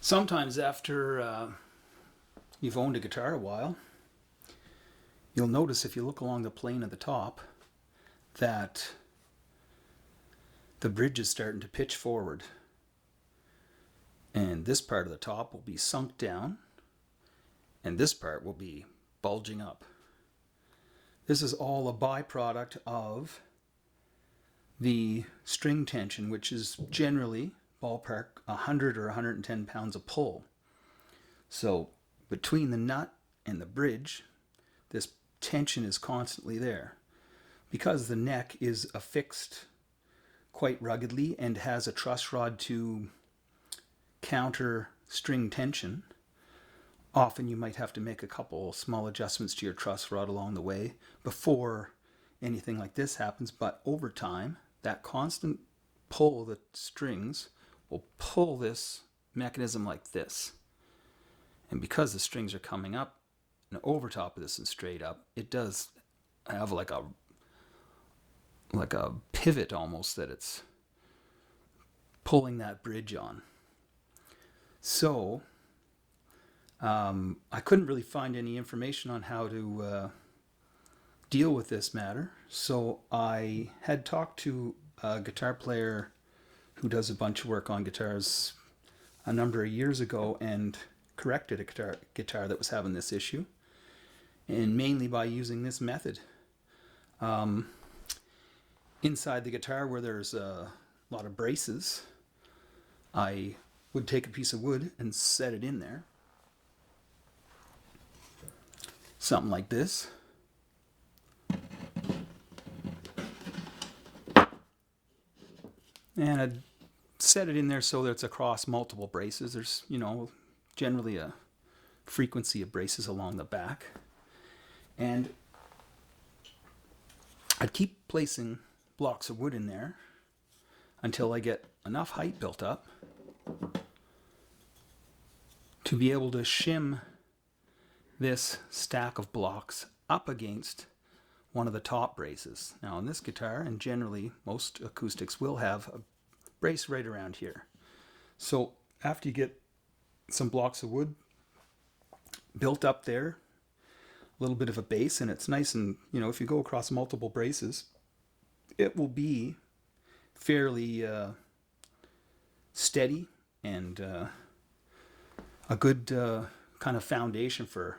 Sometimes after you've owned a guitar a while, you'll notice if you look along the plane of the top that the bridge is starting to pitch forward. And this part of the top will be sunk down, and this part will be bulging up. This is all a byproduct of the string tension, which is generally ballpark 100 or 110 pounds of pull. So between the nut and the bridge, this tension is constantly there. Because the neck is affixed quite ruggedly and has a truss rod to counter string tension, often you might have to make a couple small adjustments to your truss rod along the way before anything like this happens. But over time, that constant pull of the strings will pull this mechanism like this. And because the strings are coming up and over top of this and straight up, it does have like a pivot almost that it's pulling that bridge on. So I couldn't really find any information on how to deal with this matter. So I had talked to a guitar player who does a bunch of work on guitars a number of years ago and corrected a guitar that was having this issue, and mainly by using this method. Inside the guitar where there's a lot of braces, I would take a piece of wood and set it in there. Something like this. And I'd set it in there so that it's across multiple braces. There's, generally a frequency of braces along the back. And I'd keep placing blocks of wood in there until I get enough height built up to be able to shim this stack of blocks up against one of the top braces. Now on this guitar, and generally most acoustics will have a brace right around here. So after you get some blocks of wood built up there, a little bit of a base, and it's nice, and if you go across multiple braces, it will be fairly steady and a good kind of foundation for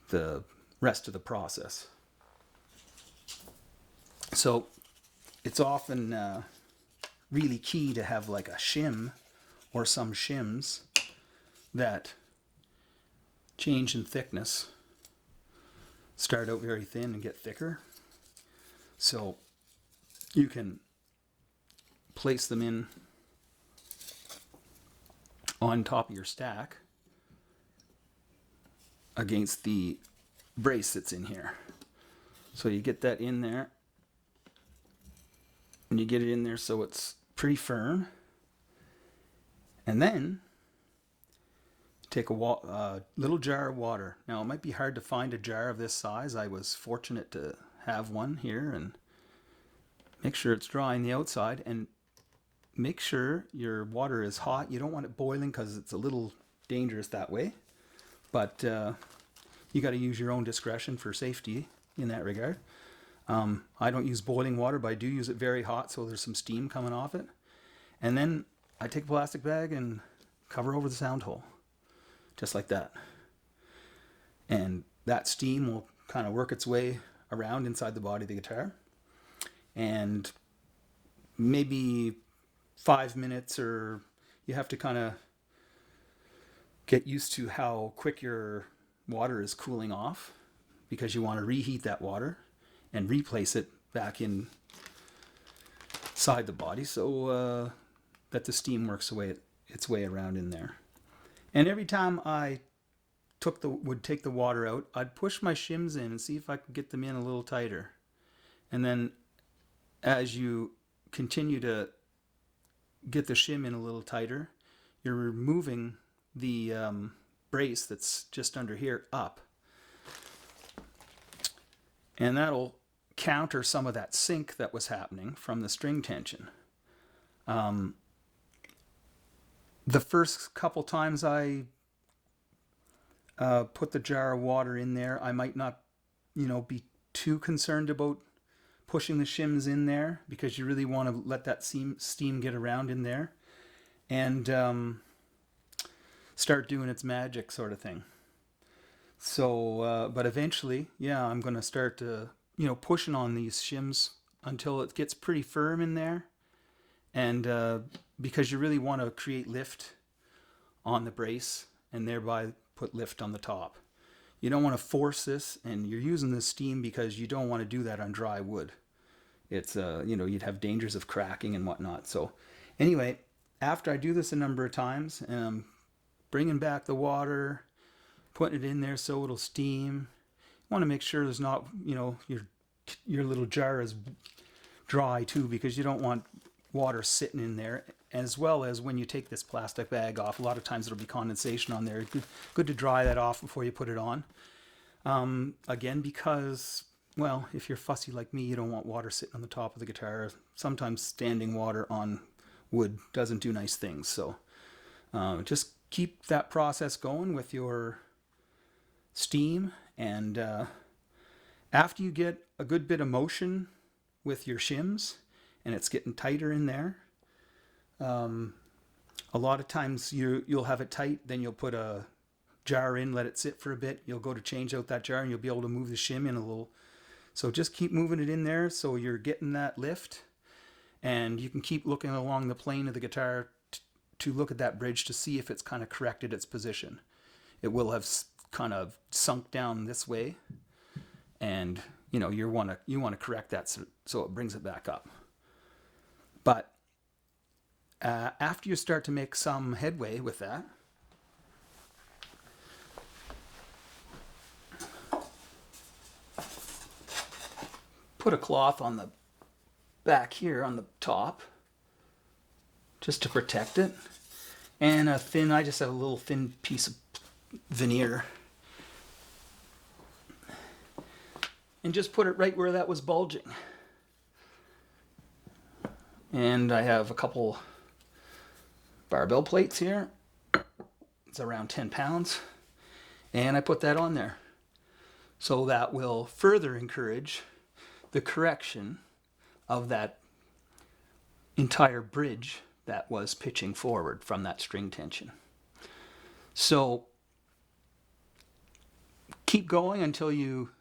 the rest of the process. So it's often really key to have like a shim or some shims that change in thickness, start out very thin and get thicker. So you can place them in on top of your stack against the brace that's in here. So you get that in there, and you get it in there so it's pretty firm. And then take a little jar of water. Now it might be hard to find a jar of this size. I was fortunate to have one here, and make sure it's dry on the outside, and make sure your water is hot. You don't want it boiling because it's a little dangerous that way, but you got to use your own discretion for safety in that regard. I don't use boiling water, but I do use it very hot so there's some steam coming off it. And then I take a plastic bag and cover over the sound hole, just like that. And that steam will kind of work its way around inside the body of the guitar. And maybe 5 minutes, or you have to kind of get used to how quick your water is cooling off, because you want to reheat that water and replace it back inside the body so that the steam works its way around in there. And every time I would take the water out, I'd push my shims in and see if I could get them in a little tighter. And then as you continue to get the shim in a little tighter, you're removing the brace that's just under here up. And that'll counter some of that sink that was happening from the string tension. The first couple times I put the jar of water in there, I might not, be too concerned about pushing the shims in there, because you really want to let that steam get around in there and start doing its magic sort of thing. So, but eventually, yeah, I'm going to start, pushing on these shims until it gets pretty firm in there. And because you really want to create lift on the brace and thereby put lift on the top. You don't want to force this, and you're using the steam because you don't want to do that on dry wood. It's, you'd have dangers of cracking and whatnot. So anyway, after I do this a number of times, and I'm bringing back the water, putting it in there so it'll steam. You want to make sure there's not, your little jar is dry too, because you don't want water sitting in there. As well as when you take this plastic bag off, a lot of times there'll be condensation on there. Good to dry that off before you put it on. Again, because, well, if you're fussy like me, you don't want water sitting on the top of the guitar. Sometimes standing water on wood doesn't do nice things. So just keep that process going with your steam. And after you get a good bit of motion with your shims and it's getting tighter in there, a lot of times you'll have it tight, then you'll put a jar in, let it sit for a bit. You'll go to change out that jar and you'll be able to move the shim in a little. So just keep moving it in there so you're getting that lift, and you can keep looking along the plane of the guitar to look at that bridge to see if it's kind of corrected its position. It will have kind of sunk down this way, and you want to correct that so it brings it back up. But after you start to make some headway with that, put a cloth on the back here on the top just to protect it, and I just have a little thin piece of veneer, and just put it right where that was bulging. And I have a couple barbell plates here. It's around 10 pounds. And I put that on there. So that will further encourage the correction of that entire bridge that was pitching forward from that string tension. So keep going until you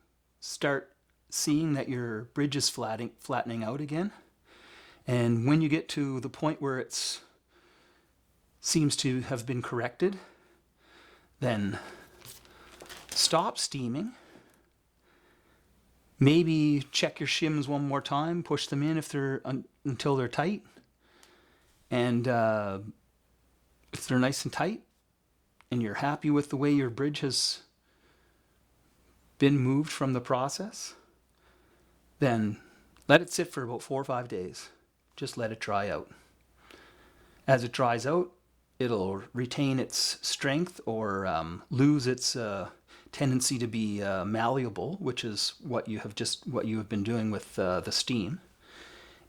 start seeing that your bridge is flattening out again. And when you get to the point where it seems to have been corrected, then stop steaming. Maybe check your shims one more time, push them in if they're until they're tight. And if they're nice and tight and you're happy with the way your bridge has been moved from the process, then let it sit for about 4 or 5 days. Just let it dry out. As it dries out, it'll retain its strength or lose its tendency to be malleable, which is what you have been doing with the steam,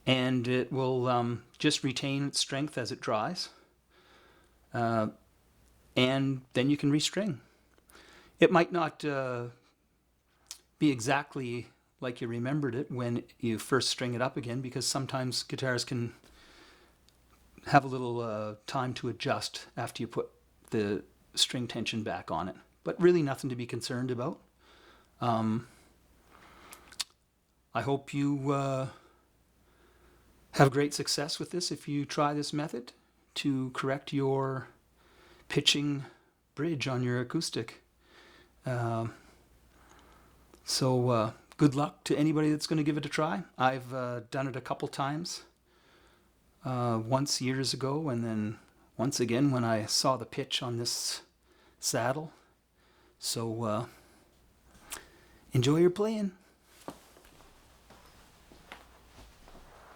and it will just retain its strength as it dries, and then you can restring. It might not be exactly like you remembered it when you first string it up again, because sometimes guitars can have a little time to adjust after you put the string tension back on it. But really nothing to be concerned about. I hope you have great success with this if you try this method to correct your pitching bridge on your acoustic. So good luck to anybody that's going to give it a try. I've done it a couple times. Once years ago, and then once again when I saw the pitch on this saddle. So enjoy your playing.